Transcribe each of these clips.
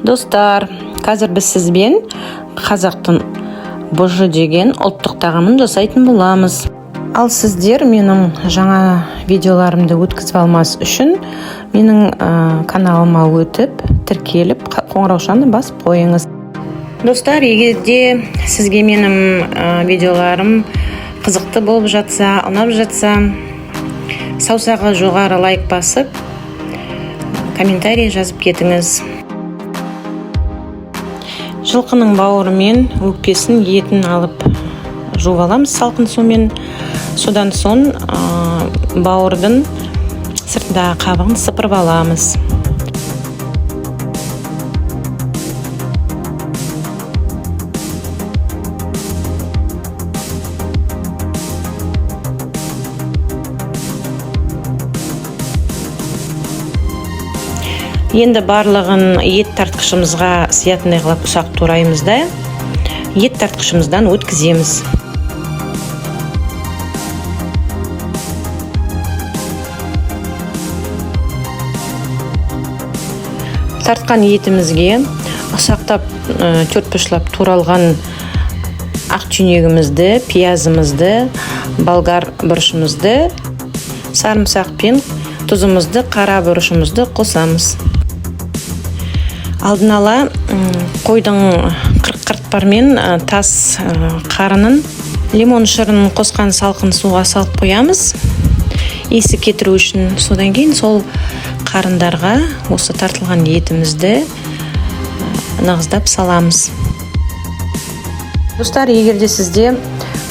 Достар, қазір біз сізбен қазақтың бұжы деген ұлттық тағамын жасайтын боламыз. Ал сіздер менің жаңа видеоларымды өткізіп алмас үшін менің каналыма өтіп, тіркеліп, қоңыраушаны басып қойыңыз. Достар, егерде сізге менің видеоларым қызықты болып жатса, ұнап жатса, саусағы жоғары лайк басып, комментарий жазып кетіңіз. Жылқының бауыры мен өкпесін, етін алып жуып аламыз салқын сумен. Содан соң бауырдың сыртындағы қабығын сыпырып аламыз. Енді барлығын ет тартқышымызға сиятындай қылып ұсақ тураймыз да ет тартқышымыздан өткіземіз. Тартқан етімізге ұсақтап төрт-бұрышлап туралған ақ түйнегімізді, пиязымызды, болгар бұрышымызды, сарымсақ пен тұзымызды, қара бұрышымызды қосамыз. Алдын ала қойдың қырық-қыртпармен тас қарынын, лимон шырын қосқан салқын суға салып қоямыз. Есі кетіру үшін. Содан кейін сол қарындарға осы тартылған етімізді нығыздап саламыз. Достар, егерде сізде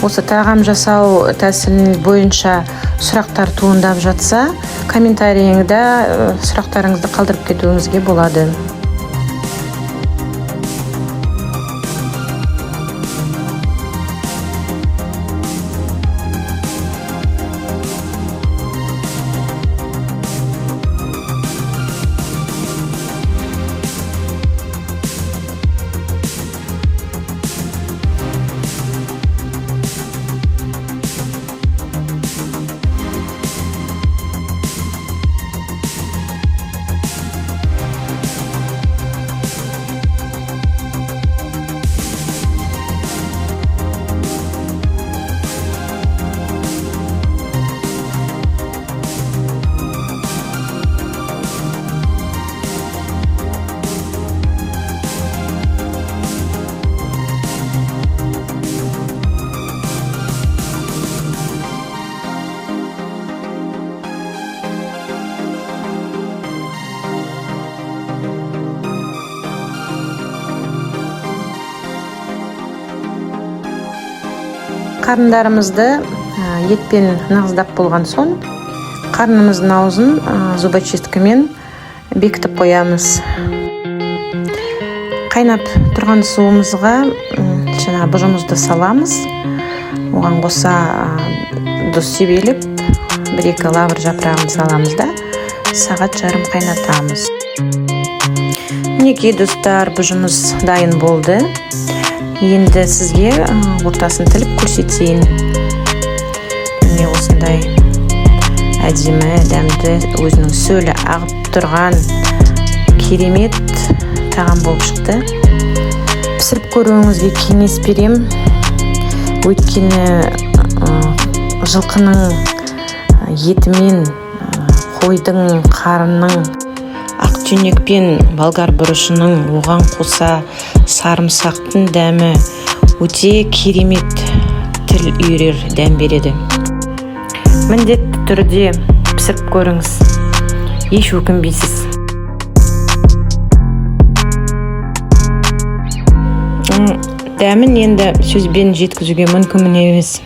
осы тағам жасау тәсілі бойынша сұрақтар туындап жатса, комментарийіңізде сұрақтарыңызды қалдырып кетуіңізге болады. Қарындарымызды етпен нығыздап болған соң, қарнымыздың аузын зубочисткамен бекітіп қоямыз. Қайнап тұрған суымызға бұжымызды саламыз. Оған қоса тұз себеліп, 1-2 лавр жапырағын саламыз да сағат жарым қайнатамыз. Мінекей достар, бұжымыз дайын болды. Енді сізге ортасын тіліп көрсетейін. Міне осындай әдемі, дәмді, өзінің сөлі ағып тұрған керемет тағам болып шықты. Пісіріп көруіңізге кеңес берем. Өйткені жылқының етімен, қойдың қарынның, ақ түйнек пен болгар бұрышының, оған қоса сарымсақтың дәмі өте керемет, тіл үйірер дәм береді. Міндетті түрде пісіріп көріңіз, еш өкінбейсіз. Дәмін енді сөзбен жеткізуге мүмкін емес.